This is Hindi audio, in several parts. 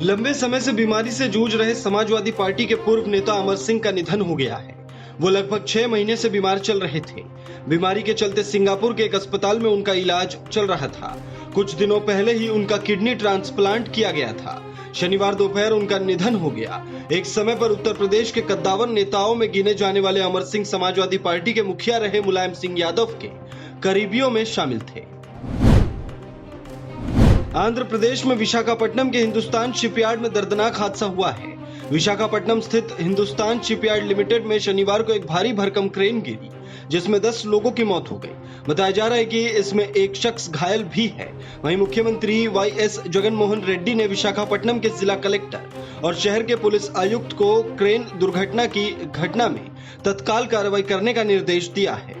लंबे समय से बीमारी से जूझ रहे समाजवादी पार्टी के पूर्व नेता अमर सिंह का निधन हो गया है। वो लगभग 6 महीने से बीमार चल रहे थे। बीमारी के चलते सिंगापुर के एक अस्पताल में उनका इलाज चल रहा था। कुछ दिनों पहले ही उनका किडनी ट्रांसप्लांट किया गया था। शनिवार दोपहर उनका निधन हो गया। एक समय पर उत्तर प्रदेश के कद्दावर नेताओं में गिने जाने वाले अमर सिंह समाजवादी पार्टी के मुखिया रहे मुलायम सिंह यादव के करीबियों में शामिल थे। आंध्र प्रदेश में विशाखापट्टनम के हिंदुस्तान शिपयार्ड में दर्दनाक हादसा हुआ है। विशाखापट्टनम स्थित हिंदुस्तान शिपयार्ड लिमिटेड में शनिवार को एक भारी भरकम क्रेन गिरी, जिसमें 10 लोगों की मौत हो गई। बताया जा रहा है कि इसमें एक शख्स घायल भी है। वहीं मुख्यमंत्री वाईएस जगनमोहन रेड्डी ने विशाखापट्टनम के जिला कलेक्टर और शहर के पुलिस आयुक्त को क्रेन दुर्घटना की घटना में तत्काल कार्रवाई करने का निर्देश दिया है।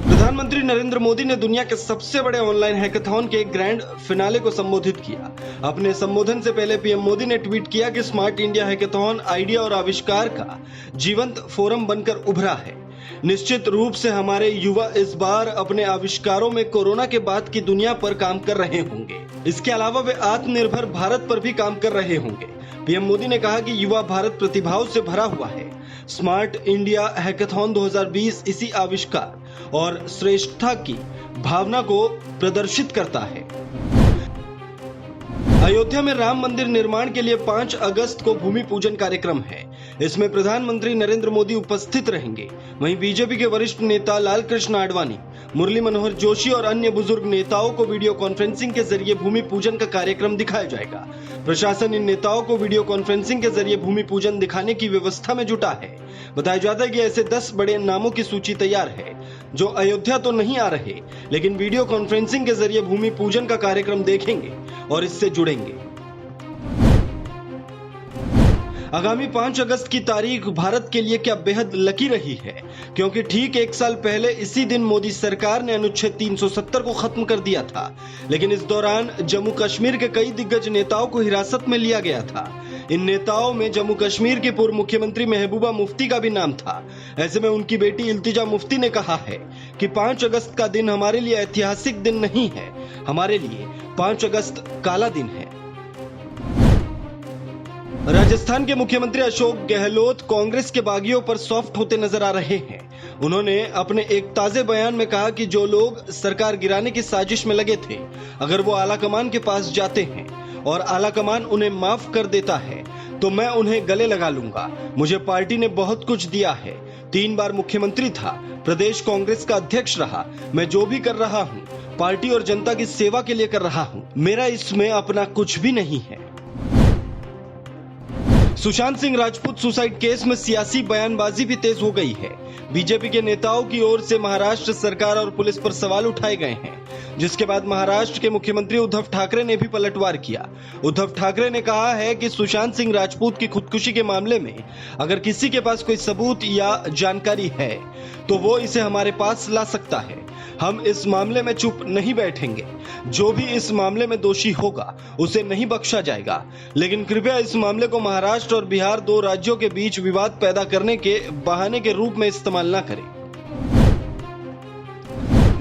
प्रधानमंत्री नरेंद्र मोदी ने दुनिया के सबसे बड़े ऑनलाइन हैकाथॉन के ग्रैंड फिनाले को संबोधित किया। अपने संबोधन से पहले पीएम मोदी ने ट्वीट किया कि स्मार्ट इंडिया हैकाथॉन आइडिया और आविष्कार का जीवंत फोरम बनकर उभरा है। निश्चित रूप से हमारे युवा इस बार अपने आविष्कारों में कोरोना के बाद की दुनिया पर काम कर रहे होंगे। इसके अलावा वे आत्मनिर्भर भारत पर भी काम कर रहे होंगे। पीएम मोदी ने कहा कि युवा भारत प्रतिभाओं से भरा हुआ है। स्मार्ट इंडिया हैकाथॉन 2020 इसी आविष्कार और श्रेष्ठता की भावना को प्रदर्शित करता है। अयोध्या में राम मंदिर निर्माण के लिए 5 अगस्त को भूमि पूजन कार्यक्रम है। इसमें प्रधानमंत्री नरेंद्र मोदी उपस्थित रहेंगे। वहीं बीजेपी के वरिष्ठ नेता लालकृष्ण आडवाणी, मुरली मनोहर जोशी और अन्य बुजुर्ग नेताओं को वीडियो कॉन्फ्रेंसिंग के जरिए भूमि पूजन का कार्यक्रम दिखाया जाएगा। प्रशासन इन नेताओं को वीडियो कॉन्फ्रेंसिंग के जरिए भूमि पूजन दिखाने की व्यवस्था में जुटा है। बताया जाता है कि ऐसे 10 बड़े नामों की सूची तैयार है जो अयोध्या तो नहीं आ रहे, लेकिन वीडियो कॉन्फ्रेंसिंग के जरिए भूमि पूजन का कार्यक्रम देखेंगे और इससे जुड़ेंगे। आगामी 5 अगस्त की तारीख भारत के लिए क्या बेहद लकी रही है, क्योंकि ठीक 1 साल पहले इसी दिन मोदी सरकार ने अनुच्छेद 370 को खत्म कर दिया था। लेकिन इस दौरान जम्मू कश्मीर के कई दिग्गज नेताओं को हिरासत में लिया गया था। इन नेताओं में जम्मू कश्मीर की पूर्व मुख्यमंत्री महबूबा मुफ्ती का भी नाम था। ऐसे में उनकी बेटी इल्तिजा मुफ्ती ने कहा है कि 5 अगस्त का दिन हमारे लिए ऐतिहासिक दिन नहीं है, हमारे लिए 5 अगस्त काला दिन है। राजस्थान के मुख्यमंत्री अशोक गहलोत कांग्रेस के बागियों पर सॉफ्ट होते नजर आ रहे हैं। उन्होंने अपने एक ताजे बयान में कहा कि जो लोग सरकार गिराने की साजिश में लगे थे, अगर वो आलाकमान के पास जाते हैं और आलाकमान उन्हें माफ कर देता है तो मैं उन्हें गले लगा लूंगा। मुझे पार्टी ने बहुत कुछ दिया है। 3 बार मुख्यमंत्री था, प्रदेश कांग्रेस का अध्यक्ष रहा। मैं जो भी कर रहा हूँ पार्टी और जनता की सेवा के लिए कर रहा हूँ। मेरा इसमें अपना कुछ भी नहीं है। सुशांत सिंह राजपूत सुसाइड केस में सियासी बयानबाजी भी तेज हो गई है। बीजेपी के नेताओं की ओर से महाराष्ट्र सरकार और पुलिस पर सवाल उठाए गए हैं, जिसके बाद महाराष्ट्र के मुख्यमंत्री उद्धव ठाकरे ने भी पलटवार किया। उद्धव ठाकरे ने कहा है कि सुशांत सिंह राजपूत की खुदकुशी के मामले में अगर किसी के पास कोई सबूत या जानकारी है तो वो इसे हमारे पास ला सकता है। हम इस मामले में चुप नहीं बैठेंगे। जो भी इस मामले में दोषी होगा उसे नहीं बख्शा जाएगा, लेकिन कृपया इस मामले को महाराष्ट्र और बिहार 2 राज्यों के बीच विवाद पैदा करने के बहाने के रूप में इस्तेमाल न करें।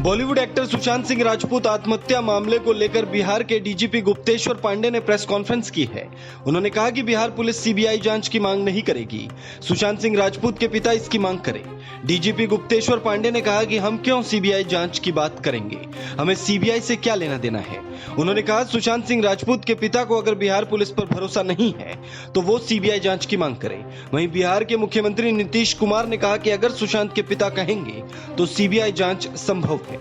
बॉलीवुड एक्टर सुशांत सिंह राजपूत आत्महत्या मामले को लेकर बिहार के डीजीपी गुप्तेश्वर पांडे ने प्रेस कॉन्फ्रेंस की है। उन्होंने कहा कि बिहार पुलिस सीबीआई जांच की मांग नहीं करेगी। सुशांत सिंह राजपूत के पिता इसकी मांग करें। डीजीपी गुप्तेश्वर पांडे ने कहा कि हम क्यों सीबीआई जांच की बात करेंगे, हमें सीबीआई से क्या लेना देना है। उन्होंने कहा सुशांत सिंह राजपूत के पिता को अगर बिहार पुलिस पर भरोसा नहीं है तो वो सीबीआई जांच की मांग करें। वहीं बिहार के मुख्यमंत्री नीतीश कुमार ने कहा कि अगर सुशांत के पिता कहेंगे तो सीबीआई जांच संभव है।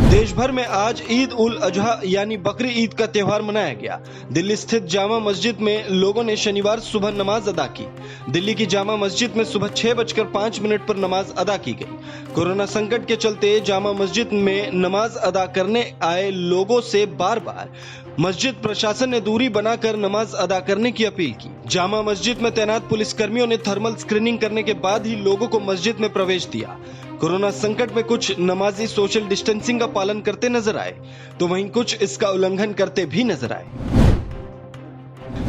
देश भर में आज ईद उल अजहा यानी बकरी ईद का त्यौहार मनाया गया। दिल्ली स्थित जामा मस्जिद में लोगों ने शनिवार सुबह नमाज अदा की। दिल्ली की जामा मस्जिद में सुबह 6:05 पर नमाज अदा की गई। कोरोना संकट के चलते जामा मस्जिद में नमाज अदा करने आए लोगों से बार बार मस्जिद प्रशासन ने दूरी बनाकर नमाज अदा करने की अपील की। जामा मस्जिद में तैनात पुलिसकर्मियों ने थर्मल स्क्रीनिंग करने के बाद ही लोगों को मस्जिद में प्रवेश दिया। कोरोना संकट में कुछ नमाजी सोशल डिस्टेंसिंग का पालन करते नजर आए तो वहीं कुछ इसका उल्लंघन करते भी नजर आए।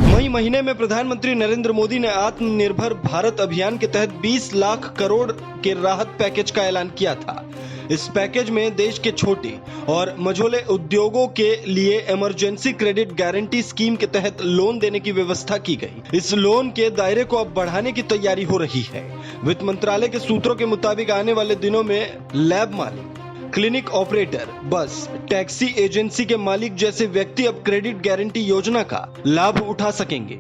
वहीं वहीं महीने में प्रधानमंत्री नरेंद्र मोदी ने आत्मनिर्भर भारत अभियान के तहत 20 लाख करोड़ के राहत पैकेज का ऐलान किया था। इस पैकेज में देश के छोटे और मझोले उद्योगों के लिए इमरजेंसी क्रेडिट गारंटी स्कीम के तहत लोन देने की व्यवस्था की गई। इस लोन के दायरे को अब बढ़ाने की तैयारी हो रही है। वित्त मंत्रालय के सूत्रों के मुताबिक आने वाले दिनों में लैब मालिक, क्लिनिक ऑपरेटर, बस, टैक्सी एजेंसी के मालिक जैसे व्यक्ति अब क्रेडिट गारंटी योजना का लाभ उठा सकेंगे।